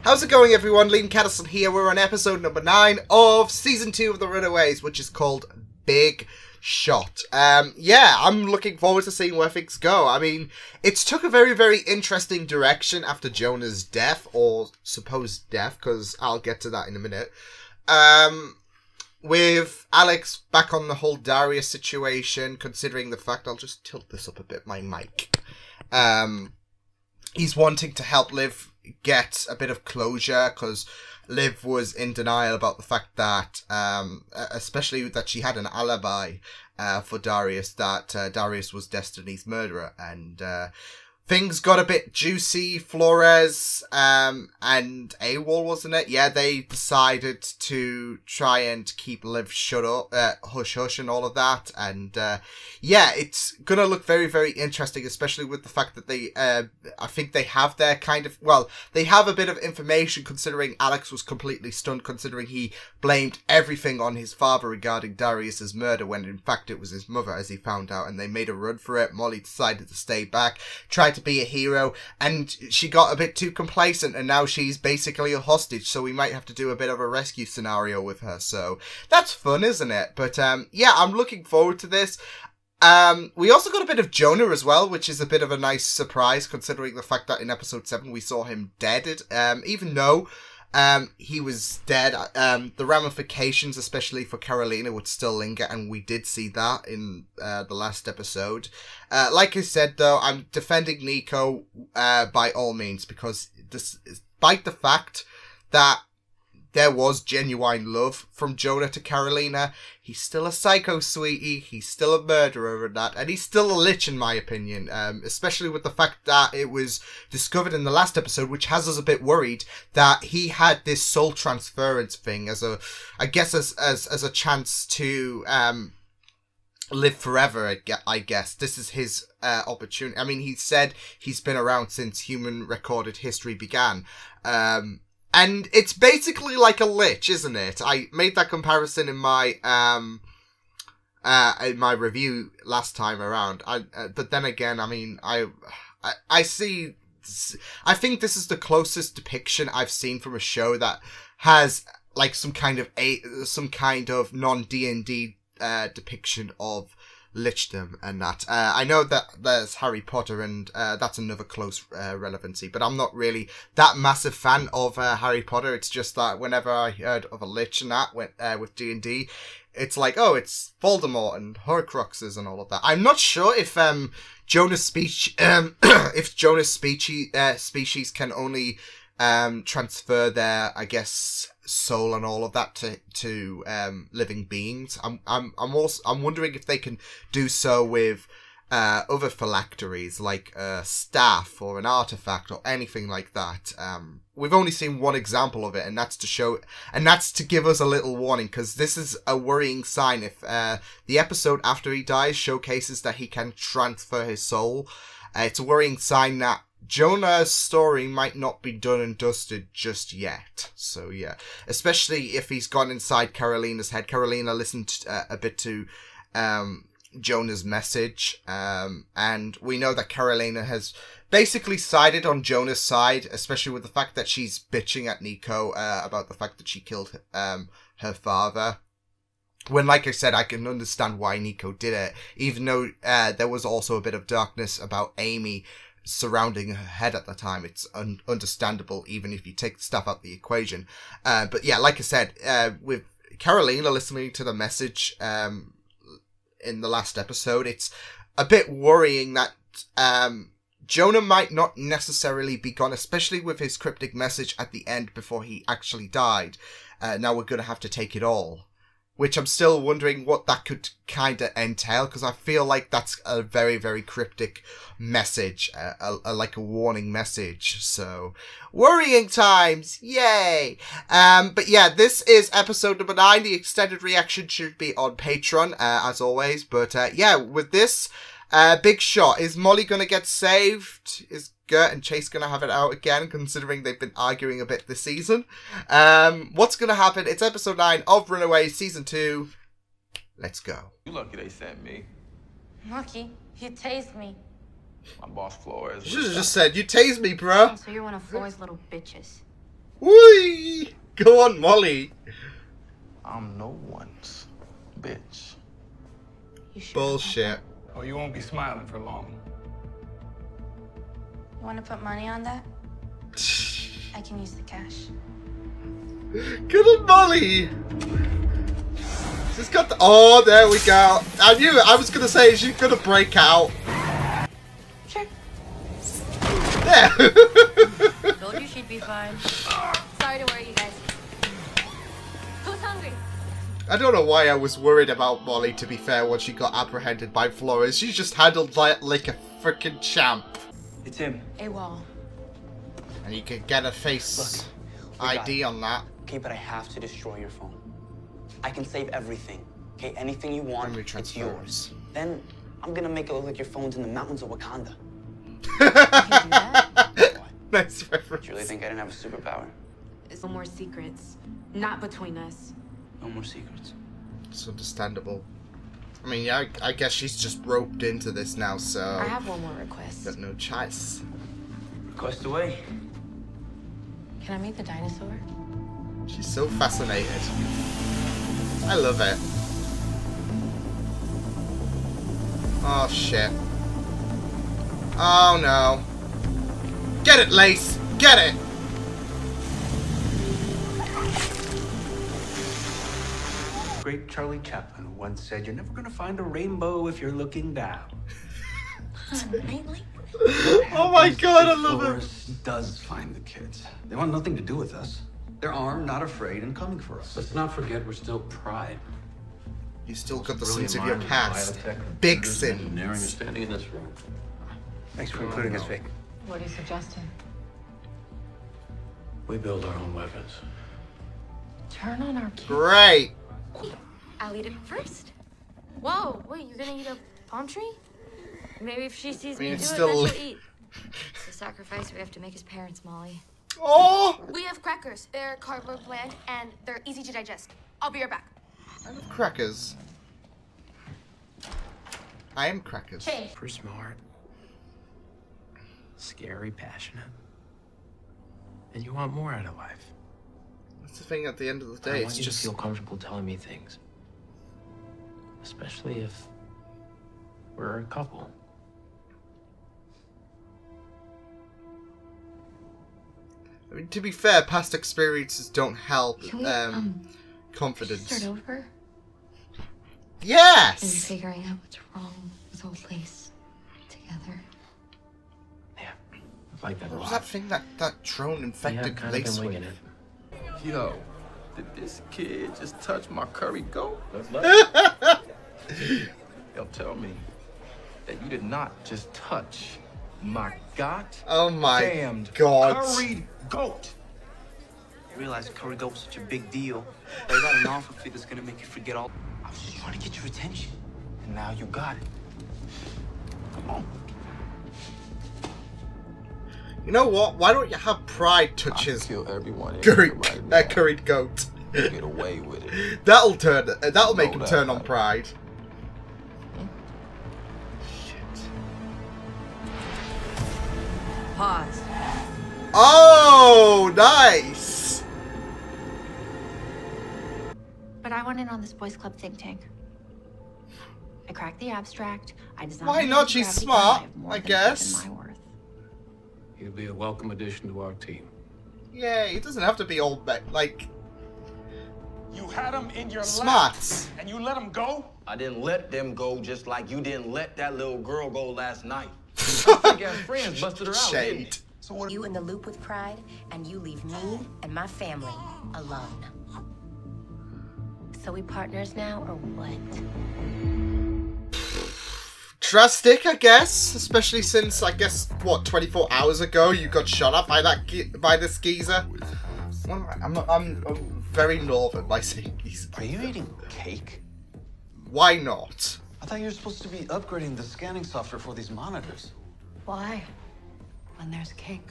How's it going, everyone? Liam Catterson here. We're on episode number 9 of Season 2 of the Runaways, which is called Big Shot. Yeah, I'm looking forward to seeing where things go. I mean, it's took a very, very interesting direction after Jonah's death, or supposed death, because I'll get to that in a minute. With Alex back on the whole Darius situation, considering the fact, I'll just tilt this up a bit, my mic. He's wanting to help Liv get a bit of closure, because Liv was in denial about the fact that, especially that she had an alibi for Darius, that Darius was Destiny's murderer, and things got a bit juicy. Flores and AWOL, wasn't it? Yeah, they decided to try and keep Liv shut up, hush hush and all of that. And yeah, it's gonna look very, very interesting, especially with the fact that they, I think they have their kind of, well, they have a bit of information, considering Alex was completely stunned, considering he blamed everything on his father regarding Darius's murder, when in fact it was his mother, as he found out, and they made a run for it. Molly decided to stay back, tried to be a hero, and she got a bit too complacent, and now she's basically a hostage, so we might have to do a bit of a rescue scenario with her. So that's fun, isn't it? But yeah, I'm looking forward to this. We also got a bit of Jonah as well, which is a bit of a nice surprise, considering the fact that in episode 7 we saw him deaded. Even though he was dead, the ramifications, especially for Carolina, would still linger, and we did see that in the last episode. Like I said, though, I'm defending Nico by all means, because despite the fact that there was genuine love from Jonah to Carolina, he's still a psycho sweetie, he's still a murderer and that, and he's still a lich in my opinion, especially with the fact that it was discovered in the last episode, which has us a bit worried that he had this soul transference thing as a, I guess as a chance to live forever. I guess this is his opportunity. I mean, he said he's been around since human recorded history began. And it's basically like a lich, isn't it? I made that comparison in my review last time around. But then again, I mean, I see. I think this is the closest depiction I've seen from a show that has like some kind of non-D&D depiction of lichdom and that. I know that there's Harry Potter, and that's another close relevancy, but I'm not really that massive fan of Harry Potter. It's just that whenever I heard of a lich and that with D&D, it's like, oh, it's Voldemort and Horcruxes and all of that. I'm not sure if Jonah's species can only transfer their, I guess, soul and all of that to living beings. I'm wondering if they can do so with other phylacteries, like a staff or an artifact or anything like that. We've only seen one example of it, and that's to give us a little warning, because this is a worrying sign. If the episode after he dies showcases that he can transfer his soul, it's a worrying sign that Jonah's story might not be done and dusted just yet. So yeah, especially if he's gone inside Carolina's head. Carolina listened a bit to Jonah's message, and we know that Carolina has basically sided on Jonah's side, especially with the fact that she's bitching at Nico about the fact that she killed her father. When, like I said, I can understand why Nico did it, even though there was also a bit of darkness about Amy surrounding her head at the time. It's understandable, even if you take stuff out the equation. But yeah, like I said, with Carolina listening to the message in the last episode, it's a bit worrying that Jonah might not necessarily be gone, especially with his cryptic message at the end before he actually died. Now we're going to have to take it all. Which I'm still wondering what that could kind of entail, because I feel like that's a very, very cryptic message, like a warning message. So, worrying times, yay! But yeah, this is episode number 9. The extended reaction should be on Patreon, as always. But yeah, with this Big Shot, is Molly gonna get saved? Is Gert and Chase gonna have it out again, considering they've been arguing a bit this season? What's gonna happen? It's episode 9 of Runaways season 2. Let's go. You lucky they sent me. Lucky? You tased me. My boss Flores. You should have just said, you tased me, bro. Oh, so you're one of Floyd's little bitches. Whee! Go on, Molly. I'm no one's bitch. You sure Bullshit. Oh, you won't be smiling for long. You want to put money on that? I can use the cash. Good on Molly. She's got the... Oh, there we go. I knew it. I was going to say she's going to break out. Sure. There. Told you she'd be fine. Sorry to worry you guys. Who's hungry? I don't know why I was worried about Molly, to be fair, when she got apprehended by Flores. She just handled that like a freaking champ. It's him. AWOL. And you could get a face ID on that. Okay, but I have to destroy your phone. I can save everything. Okay, anything you want, Memory it's transfer. yours. Then I'm gonna make it look like your phone's in the mountains of Wakanda. Nice Do reference. you really think I didn't have a superpower? There's no more secrets. Not between us. No more secrets. It's understandable. I mean, yeah, I guess she's just roped into this now, so... I have one more request. got no choice. Request away. Can I meet the dinosaur? She's so fascinated. I love it. Oh, shit. Oh, no. Get it, Lace! Get it! Great Charlie Chaplin once said, "You're never gonna find a rainbow if you're looking down." Oh my god, I love it! Flores does find the kids. They want nothing to do with us. They're armed, not afraid, and coming for us. Let's not forget we're still Pride. You still got the Brilliant sins of your mind in past. biotech, Big computers, sin. engineering are standing in this room. Thanks for including us, Vic. What are you suggesting? We build our own weapons. Turn on our key. Great! I'll eat it first. Whoa, wait, you're gonna eat a palm tree? Maybe if she sees me do it's it, still- then she'll eat. It's a sacrifice we have to make as parents, Molly. Oh! We have crackers. They're cardboard bland and they're easy to digest. I'll be right back. I love crackers. I am crackers. Change. Pretty smart. Scary, passionate. And you want more out of life. That's the thing at the end of the I day, want it's you just... to feel comfortable telling me things. Especially if we're a couple. I mean, to be fair, past experiences don't help Can we, confidence. Start over and Yes! figuring out what's wrong with old Lace together. Yeah, I like that a What was lot. that thing that drone We infected have kind of Lace been with? winging it. Yo, did this kid just touch my curry goat? Yo, tell me that you did not just touch my Oh my goddamned god. curried goat. I realized curry goat was such a big deal. But I got an offer for that's gonna make you forget all. I was just trying to get your attention. And now you got it. Come on. You know what? Why don't you have Pride touch his Kill everyone. curried goat? Get away with it. That'll make him that turn on out. Pride. Pause. Oh, nice! But I want in on this boys club think tank. I cracked the abstract. I designed. Why the not? She's gravity smart, gun. have more I than guess. my worth. You'd be a welcome addition to our team. Yeah, he doesn't have to be all like You had him in your lap, smarts. and you let him go? I didn't let them go just like you didn't let that little girl go last night. I got friends busted her out. didn't Shade. they? You in the loop with Pride, and you leave me and my family alone. So we partners now, or what? Drastic, I guess, especially since I guess what 24 hours ago you got shot at by by this geezer. I'm very northern by saying geezer. Are you eating cake? Why not? I thought you were supposed to be upgrading the scanning software for these monitors. Why? When there's cake.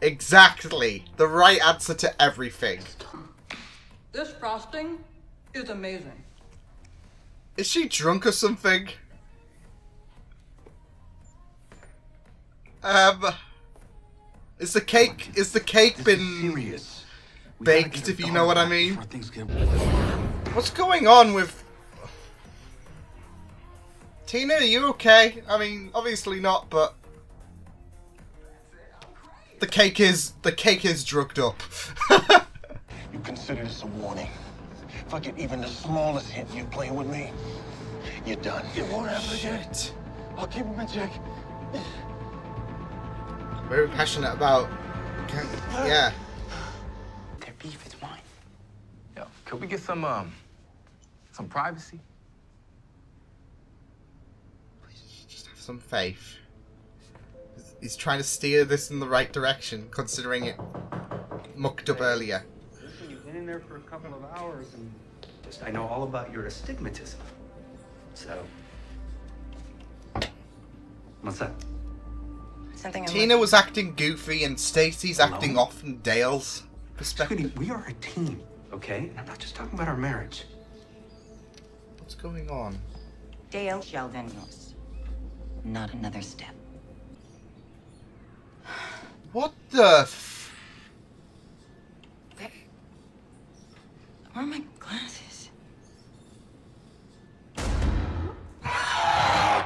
Exactly. The right answer to everything. This frosting is amazing. Is she drunk or something? Is the cake been Serious. baked, if you know what I mean. What's going on with... Tina, are you okay? I mean, obviously not, but... The cake is drugged up. You consider this a warning. If I get even the smallest hint you're playing with me, you're done. It won't happen again. I'll keep him in check. Very passionate about... Yeah. Their beef is mine. Yo, could we get some privacy? Just have some faith. He's trying to steer this in the right direction, considering it mucked up earlier. Listen, you've been in there for a couple of hours, and just I know all about your astigmatism. So, what's that? Tina was acting goofy, and Stacy's acting off from Dale's perspective. Sweetie, we are a team, okay? And I'm not just talking about our marriage. What's going on? Dale Sheldon, not another step. What the Where are my glasses?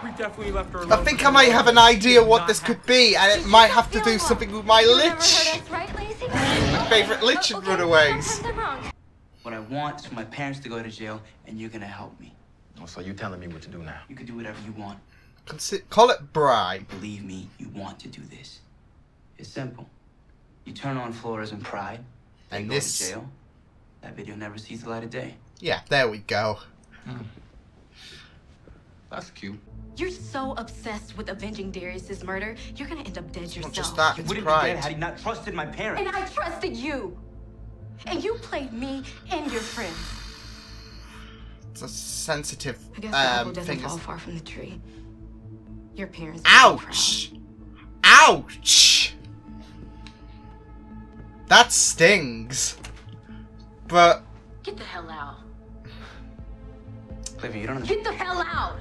We definitely left her alone. I think I might have an idea what this could be, and it might have to do something with my lich. My favourite lich in Runaways. What I want is for my parents to go to jail, and you're gonna help me. Oh, so you telling me what to do now? You can do whatever you want. Call it bribe. Believe me, you want to do this. It's simple. You turn on Flores and Pride, they go to jail. That video never sees the light of day. Yeah, there we go. That's cute. You're so obsessed with avenging Darius's murder, you're gonna end up dead yourself. Not just that, You it's wouldn't be pride. dead had he not trusted my parents. And I trusted you. And you played me and your friends. It's a sensitive I guess the apple doesn't thing. fall far from the tree. Your parents. Ouch! Ouch! That stings. But Get the hell out. Olivia, you don't understand. Get the hell out.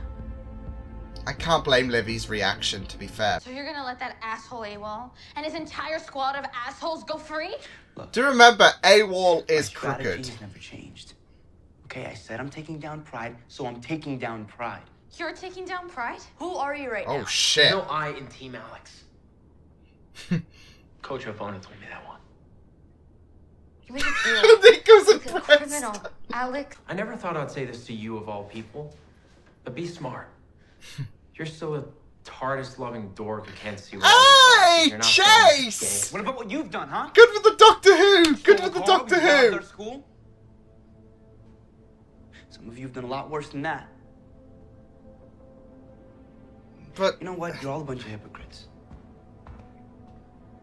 I can't blame Livy's reaction, to be fair. So you're gonna let that asshole AWOL and his entire squad of assholes go free? Do remember, AWOL is My strategy crooked. has never changed. Okay, I said I'm taking down Pride, so I'm taking down Pride. You're taking down Pride? Who are you right now? Oh shit. No I in Team Alex. Coach opponent told me that one. You made a deal Nico's with a impressed. criminal, Alex. I never thought I'd say this to you of all people, but be smart. You're still a TARDIS-loving dork who can't see what Hey, you're not Chase! What about what you've done, huh? Good with the Doctor Who! Good with the Carl, Doctor you got Who! their school? Some of you have done a lot worse than that. But You know what? You're all a bunch of hypocrites.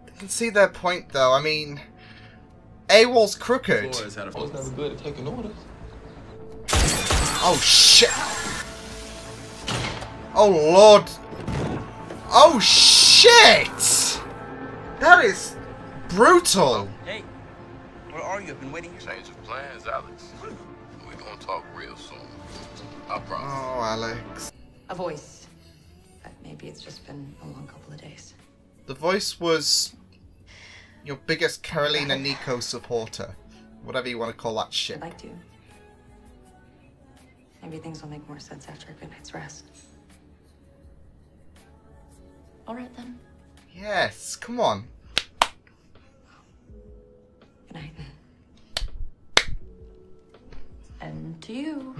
I can see their point, though. I mean, AWOL's crooked. Flores had a was never good at taking orders. Oh shit! Oh lord! Oh shit! That is brutal. Hey, where are you? I've been waiting here. Change of plans, Alex. We're gonna talk real soon. I promise. Oh, Alex. A voice. But maybe it's just been a long couple of days. The voice was your biggest Carolina Nico supporter. Whatever you want to call that shit. I'd like to. Maybe things will make more sense after a good night's rest. All right, then. Yes, come on. Good night. And to you.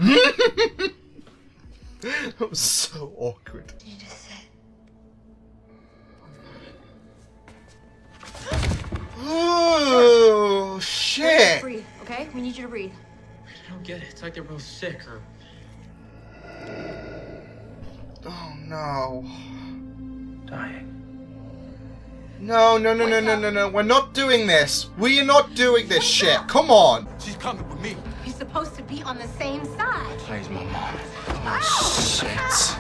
That was so awkward. You just said. Oh shit! Breathe, okay? We need you to breathe. I don't get it. It's like they're both sick or... Oh no. dying. No, no, no, no, no, no, no. We're not doing this. We are not doing this shit. Come on. She's coming with me. You're supposed to be on the same side. Plays my mom. Oh shit.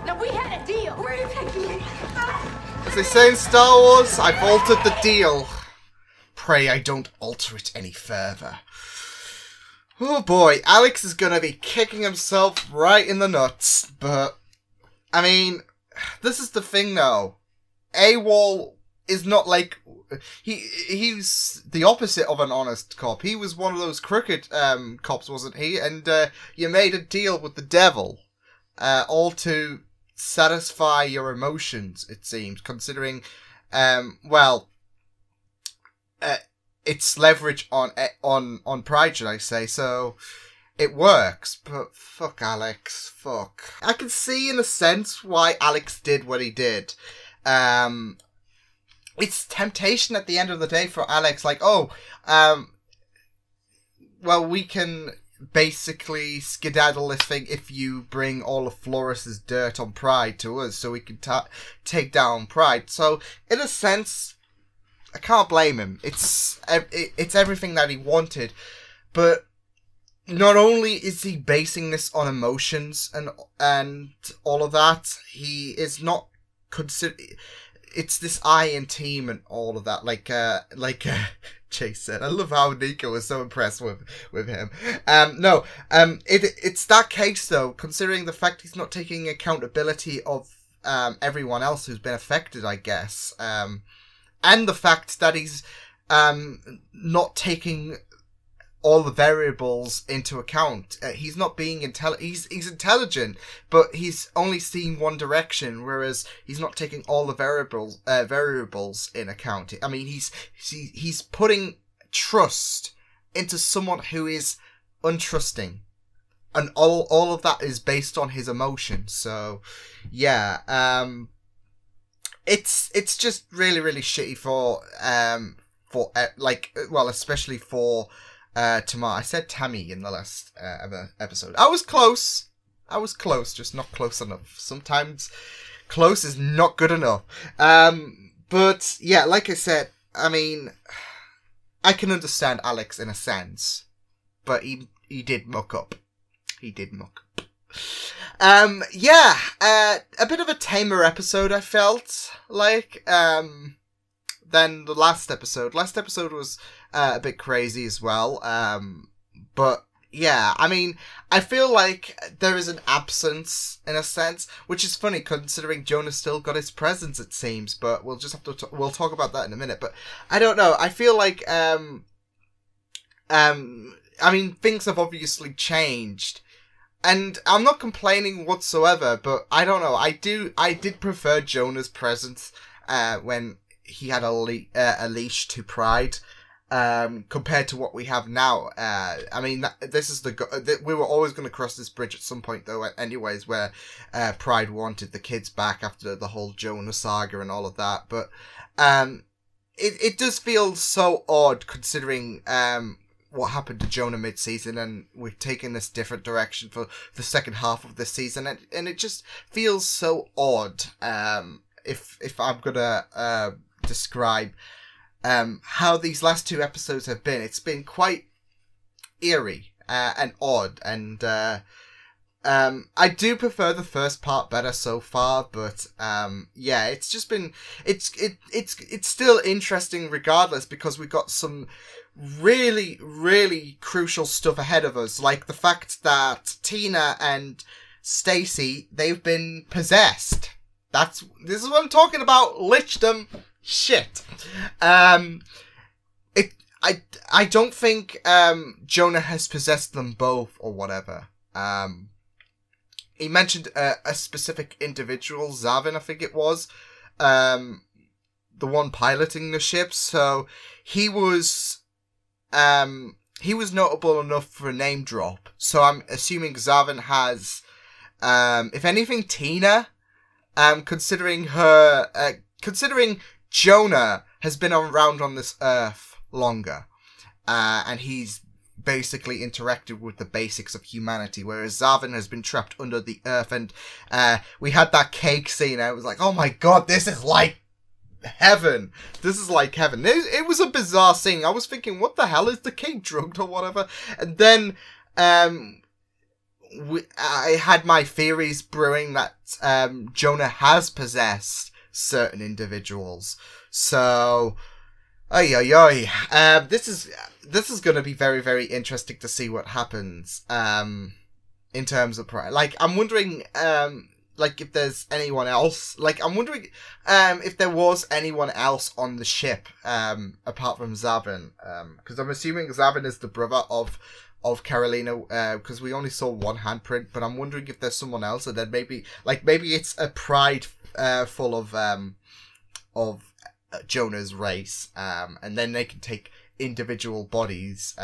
Now we had a deal. Where are you taking me? As they say in Star Wars, I've altered the deal. Pray I don't alter it any further. Oh boy, Alex is gonna be kicking himself right in the nuts. But, I mean, this is the thing though. AWOL is not like he's the opposite of an honest cop. He was one of those crooked cops, wasn't he? And you made a deal with the devil, all to satisfy your emotions. It seems, considering, it's leverage on pride, should I say? So it works. But fuck Alex, fuck. I can see in a sense why Alex did what he did. It's temptation at the end of the day for Alex, like, we can basically skedaddle this thing if you bring all of Floris's dirt on Pride to us, so we can take down Pride. So, in a sense, I can't blame him. It's everything that he wanted, but not only is he basing this on emotions and all of that, he is not it's this I in team and all of that, like Chase said. I love how Nico was so impressed with him. It's that case though, considering the fact he's not taking accountability of everyone else who's been affected, I guess, and the fact that he's not taking all the variables into account. He's not being he's intelligent, but he's only seeing one direction, whereas he's not taking all the variables in account. I mean, he's putting trust into someone who is untrusting, and all of that is based on his emotions. So, yeah, it's just really, really shitty for especially for Tamar. I said Tammy in the last episode. I was close, just not close enough. Sometimes close is not good enough. But yeah, like I said, I mean, I can understand Alex in a sense, but he did muck up. A bit of a tamer episode, I felt like, than the last episode. Last episode was a bit crazy as well. But yeah, I mean, I feel like there is an absence in a sense, which is funny considering Jonah still got his presents, it seems. But we'll just have to we'll talk about that in a minute. But I don't know. I feel like I mean, things have obviously changed. And I'm not complaining whatsoever, but I don't know. I did prefer Jonah's presence when he had a leash to Pride, compared to what we have now. I mean, this is we were always going to cross this bridge at some point, though. Anyways, where Pride wanted the kids back after the whole Jonah saga and all of that. But it does feel so odd considering what happened to Jonah mid-season, and we've taken this different direction for the second half of the season, and it just feels so odd. If I'm gonna describe how these last two episodes have been, it's been quite eerie and odd, and I do prefer the first part better so far, but yeah, it's just been it's still interesting regardless, because we've got some really, really crucial stuff ahead of us, like the fact that Tina and Stacy, they've been possessed. This is what I'm talking about. Lichdom shit. I don't think Jonah has possessed them both or whatever. He mentioned a specific individual, Zavin, I think it was, the one piloting the ship. So he was notable enough for a name drop. So I'm assuming Zavin has, if anything, Tina. Considering Jonah has been around on this earth longer, and he's basically interacted with the basics of humanity, whereas Zavin has been trapped under the earth, and we had that cake scene. I was like, oh my god, this is like heaven. This is like heaven. It was a bizarre scene. I was thinking, what the hell, is the cake drugged or whatever? And then I had my theories brewing that Jonah has possessed certain individuals. So, this is going to be very, very interesting to see what happens in terms of Pride. Like, I'm wondering, like if there's anyone else. Like I'm wondering if there was anyone else on the ship apart from Zavin, because I'm assuming Zavin is the brother of Carolina, because we only saw one handprint, but I'm wondering if there's someone else, and then maybe it's a pride full of Jonah's race, and then they can take individual bodies,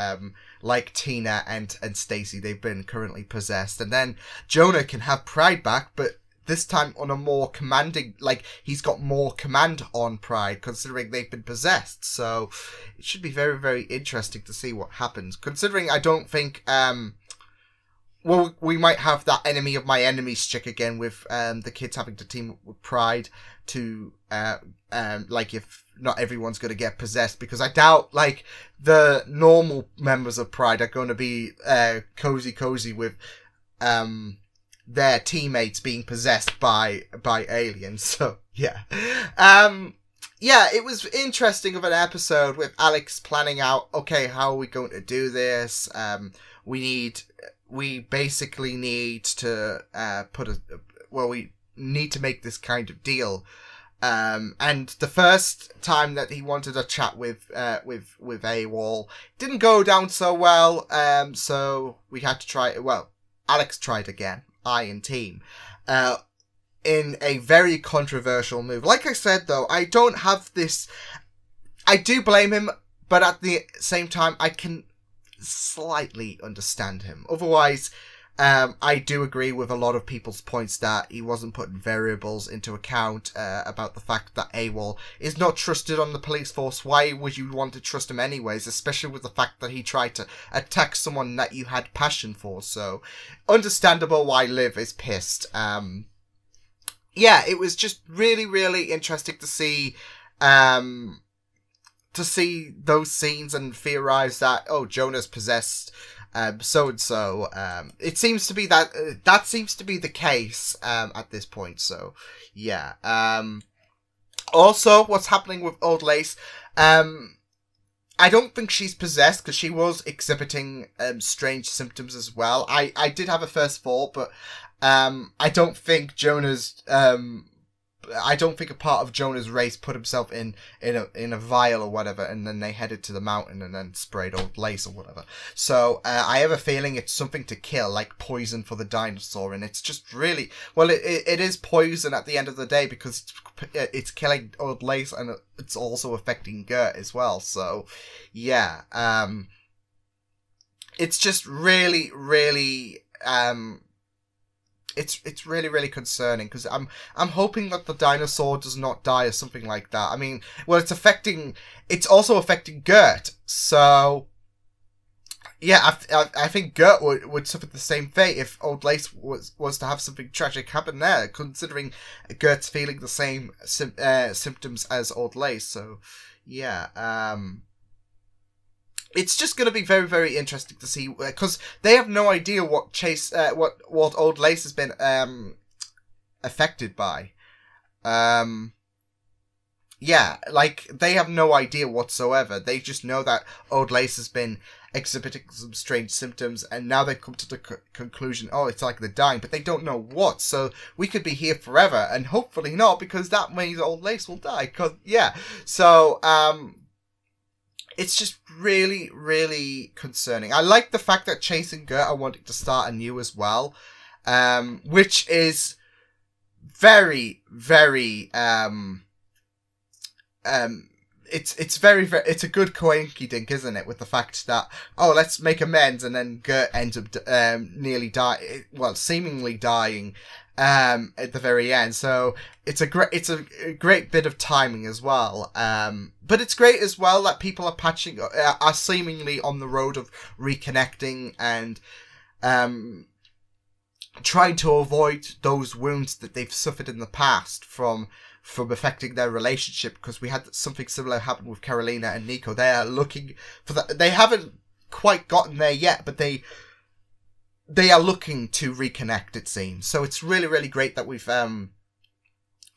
like Tina and Stacy. They've been currently possessed, and then Jonah can have Pride back, but this time on a more commanding, like he's got more command on Pride, considering they've been possessed. So it should be very, very interesting to see what happens, considering I don't think well, we might have that enemy of my enemies chick again with the kids having to team up with Pride to like if not everyone's going to get possessed, because I doubt like the normal members of Pride are going to be cozy with their teammates being possessed by aliens. So yeah. Yeah, it was interesting of an episode with Alex planning out, okay, how are we going to do this? We basically need to we need to make this kind of deal. And the first time that he wanted a chat with AWOL didn't go down so well. So we had to try it. Well, Alex tried again, I and team, in a very controversial move. Like I said, though, I don't have this. I do blame him, but at the same time, I can slightly understand him. Otherwise, I do agree with a lot of people's points that he wasn't putting variables into account about the fact that AWOL is not trusted on the police force. Why would you want to trust him anyways, especially with the fact that he tried to attack someone that you had passion for? So, understandable why Liv is pissed. Yeah, it was just really, really interesting to see those scenes and theorize that, oh, Jonah's possessed so and so. It seems to be that seems to be the case at this point. So yeah. Also, what's happening with Old Lace? I don't think she's possessed, because she was exhibiting strange symptoms as well. I did have a first thought, but I don't think I don't think a part of Jonah's race put himself in a vial or whatever, and then they headed to the mountain and then sprayed Old Lace or whatever. So I have a feeling it's something to kill, like poison for the dinosaur, and it's just really, well, it is poison at the end of the day, because it's killing Old Lace, and it's also affecting Gert as well. So yeah, it's just really, really it's really, really concerning, because I'm hoping that the dinosaur does not die or something like that. I mean, well, it's also affecting Gert. So yeah, I think Gert would suffer the same fate if Old Lace was to have something tragic happen there, considering Gert's feeling the same symptoms as Old Lace. So yeah, it's just going to be very, very interesting to see, because they have no idea what what Old Lace has been affected by. Yeah, like, they have no idea whatsoever. They just know that Old Lace has been exhibiting some strange symptoms, and now they've come to the conclusion, oh, it's like they're dying, but they don't know what. So we could be here forever, and hopefully not, because that means Old Lace will die. Cause yeah, so it's just really, really concerning. I like the fact that Chase and Gert are wanting to start anew as well, which is very, very, it's very, very, it's a good coinky dink, isn't it? With the fact that, oh, let's make amends, and then Gert ends up seemingly dying at the very end. So it's a great bit of timing as well. But it's great as well that people are seemingly on the road of reconnecting and trying to avoid those wounds that they've suffered in the past from affecting their relationship, because we had something similar happen with Carolina and Nico. They are looking for that. They haven't quite gotten there yet, but they are looking to reconnect, it seems. So it's really, really great that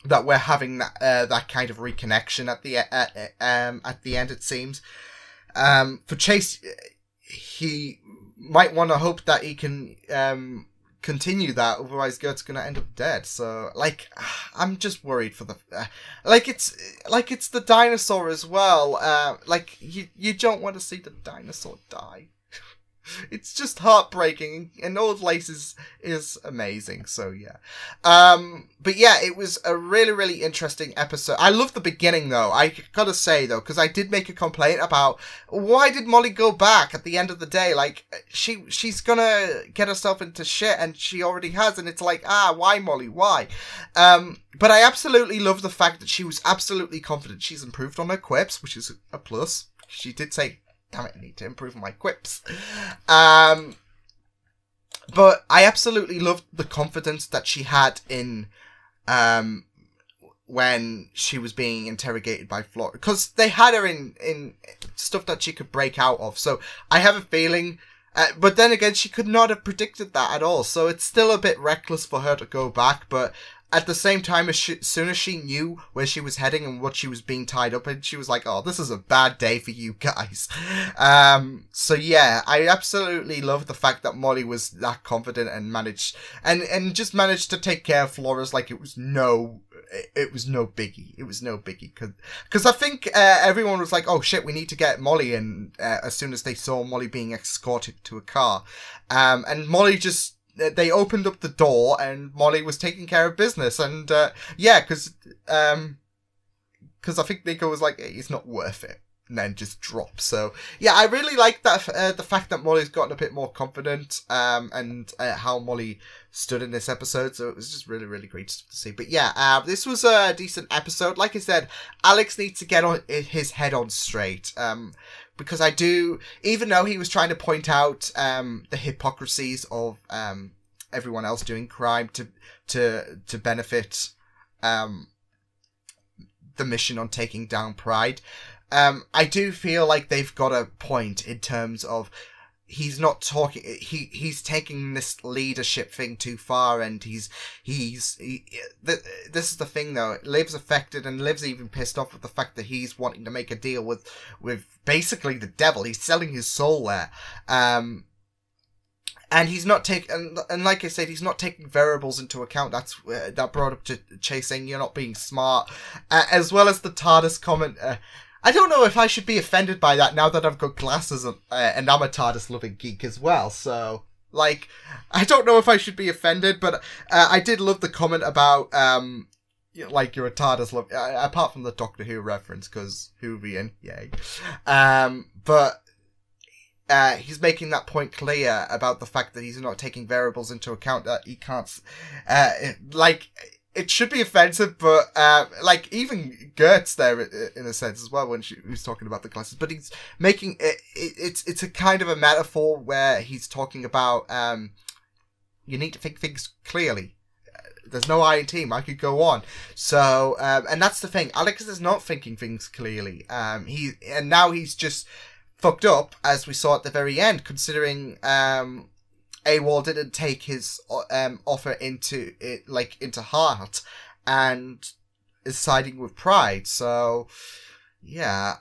that we're having that kind of reconnection at the end, it seems. For Chase, he might want to hope that he can continue that, otherwise Gert's gonna end up dead. So, like, I'm just worried for the... it's the dinosaur as well. Like, you don't want to see the dinosaur die. It's just heartbreaking, and Old Lace is amazing, so yeah. But yeah, it was a really, really interesting episode. I love the beginning, though, I gotta say, though, because I did make a complaint about why did Molly go back at the end of the day? Like, she's gonna get herself into shit, and she already has, and it's like, why, Molly, why? But I absolutely love the fact that she was absolutely confident. She's improved on her quips, which is a plus. She did say, damn it, I need to improve my quips. But I absolutely loved the confidence that she had in when she was being interrogated by Flora. Because they had her in stuff that she could break out of. So I have a feeling... but then again, she could not have predicted that at all. So it's still a bit reckless for her to go back. But at the same time, as soon as she knew where she was heading and what she was being tied up in, she was like, oh, this is a bad day for you guys. So yeah, I absolutely love the fact that Molly was that confident and managed to take care of Flores like it was no biggie. It was no biggie. Because I think everyone was like, oh shit, we need to get Molly in as soon as they saw Molly being escorted to a car. And Molly just... They opened up the door and Molly was taking care of business. And, yeah, because I think Nico was like, it's not worth it. And then just dropped. So, yeah, I really like that, the fact that Molly's gotten a bit more confident, and how Molly stood in this episode. So it was just really, really great to see. But yeah, this was a decent episode. Like I said, Alex needs to get his head on straight. Because I do, even though he was trying to point out the hypocrisies of everyone else doing crime to benefit the mission on taking down Pride, I do feel like they've got a point in terms of he's not talking. He's taking this leadership thing too far, and this is the thing though. Liv's affected, and Liv's even pissed off with the fact that he's wanting to make a deal with basically the devil. He's selling his soul there, and he's not taking. And like I said, he's not taking variables into account. That brought up to Chase saying you're not being smart, as well as the TARDIS comment. I don't know if I should be offended by that now that I've got glasses and I'm a TARDIS-loving geek as well. So, like, I don't know if I should be offended, but I did love the comment about, like, you're a TARDIS lover, apart from the Doctor Who reference, because Whovian, yay. But he's making that point clear about the fact that he's not taking variables into account, that he can't, like... It should be offensive, but, like, even Gert's there in a sense as well when she was talking about the glasses. But he's making it's a kind of a metaphor where he's talking about, you need to think things clearly. There's no I in team. I could go on. So, and that's the thing. Alex is not thinking things clearly. And now he's just fucked up, as we saw at the very end, considering, AWOL didn't take his offer into heart and is siding with Pride. So, yeah.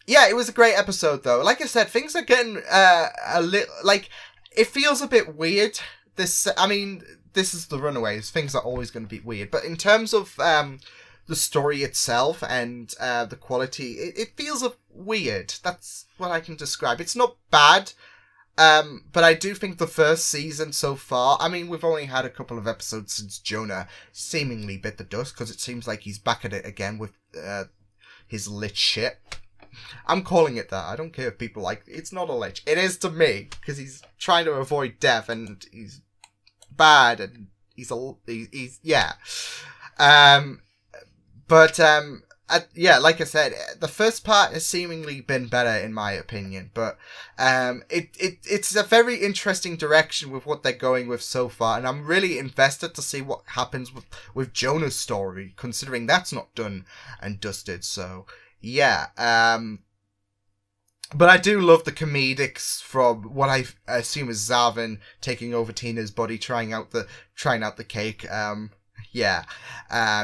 Yeah, it was a great episode, though. Like I said, things are getting a little... Like, it feels a bit weird. This is the Runaways. Things are always going to be weird. But in terms of the story itself and the quality, it feels weird. That's what I can describe. It's not bad. But I do think the first season so far, we've only had a couple of episodes since Jonah seemingly bit the dust, because it seems like he's back at it again with his lich shit. I'm calling it that. I don't care if people like it's not a lich. It is to me, because he's trying to avoid death, and he's bad, and he's yeah. Yeah, like I said, the first part has seemingly been better in my opinion, but it's a very interesting direction with what they're going with so far, and I'm really invested to see what happens with Jonah's story, considering that's not done and dusted. So yeah, but I do love the comedics from what I assume is Zarvin taking over Tina's body, trying out the cake. Yeah,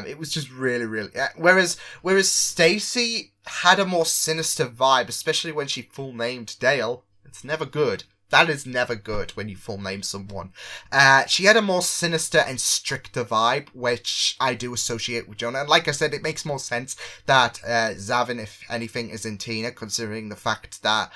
it was just really, really... Whereas Stacy had a more sinister vibe, especially when she full-named Dale. It's never good. That is never good when you full name someone. She had a more sinister and stricter vibe, which I do associate with Jonah. And like I said, it makes more sense that Zavin, if anything, is in Tina, considering the fact that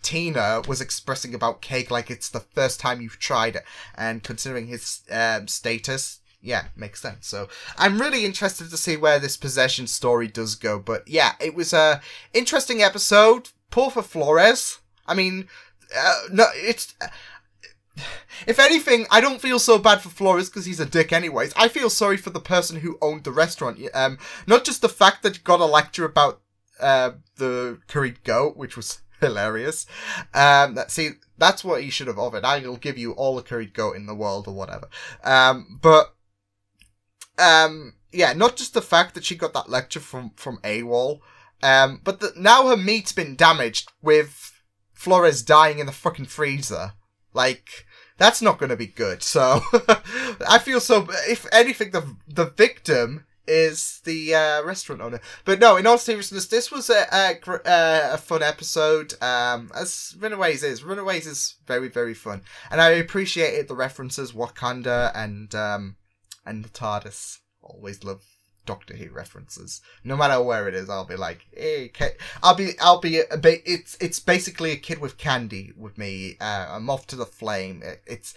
Tina was expressing about cake like it's the first time you've tried it. And considering his status, yeah, makes sense. So I'm really interested to see where this possession story does go. But yeah, it was a interesting episode. Poor for Flores. I mean, no, it's... If anything, I don't feel so bad for Flores because he's a dick anyways. I feel sorry for the person who owned the restaurant. Not just the fact that you got a lecture about the curried goat, which was hilarious. See, that's what he should have offered. I'll give you all the curried goat in the world or whatever. Yeah, not just the fact that she got that lecture from AWOL, but now her meat's been damaged with Flores dying in the fucking freezer. Like, that's not going to be good. So, I feel so... If anything, the victim is the restaurant owner. But no, in all seriousness, this was a fun episode, as Runaways is. Runaways is very, very fun. And I appreciated the references, Wakanda and the TARDIS. Always love Doctor Who references. No matter where it is, I'll be like, hey, it's basically a kid with candy with me. I'm off to the flame. It's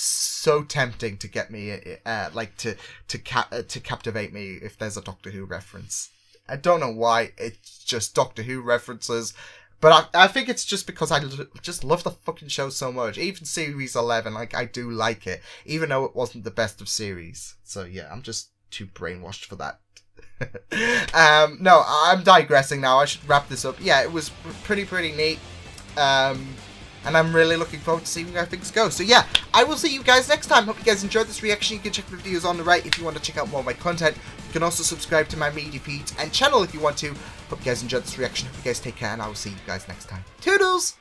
so tempting to get me, to captivate me if there's a Doctor Who reference. I don't know why, it's just Doctor Who references. But I think it's just because I just love the fucking show so much. Even Series 11, like, I do like it. Even though it wasn't the best of series. So yeah, I'm just too brainwashed for that. No, I'm digressing now. I should wrap this up. Yeah, it was pretty neat. And I'm really looking forward to seeing how things go. So yeah, I will see you guys next time. Hope you guys enjoyed this reaction. You can check the videos on the right if you want to check out more of my content. You can also subscribe to my media feeds and channel if you want to. Hope you guys enjoyed this reaction. Hope you guys take care, and I will see you guys next time. Toodles!